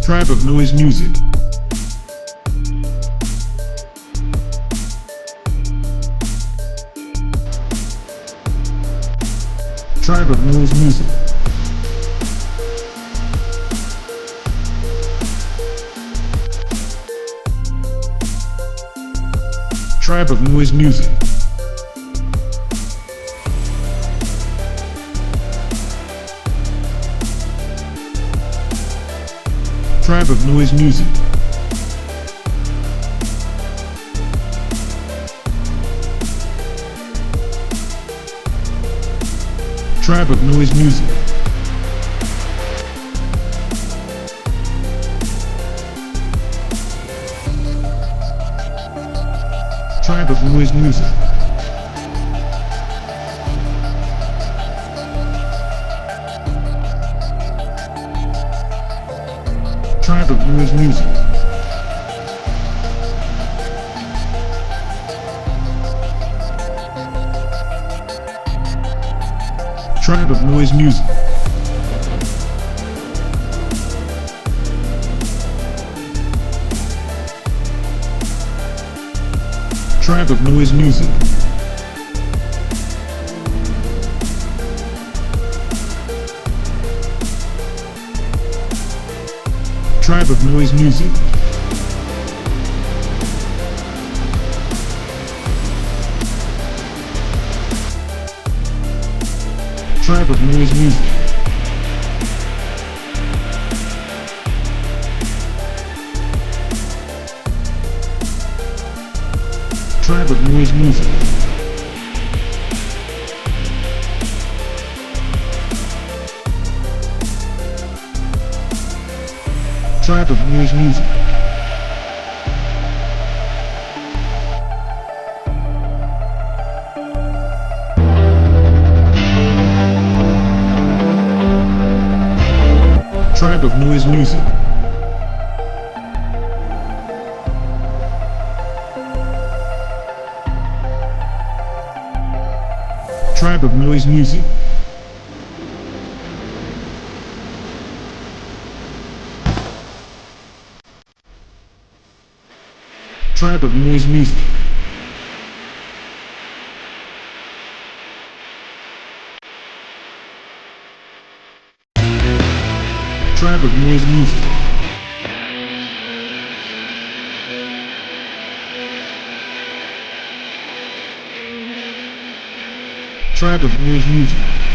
Tribe of Noise Music. Tribe of Noise Music. Tribe of Noise Music. Tribe of Noise Music. Tribe of Noise Music. Tribe of Noise Music. Tribe of Noise Music. Tribe of Noise Music. Tribe of Noise Music. Tribe of Noise Music. Tribe of Noise Music. Tribe of Noise Music. Tribe of Noise Music. Tribe of Noise Music. Tribe of Noise Music. Tribe of Noise Music. Tribe of Noise Music. Tribe of Noise Music.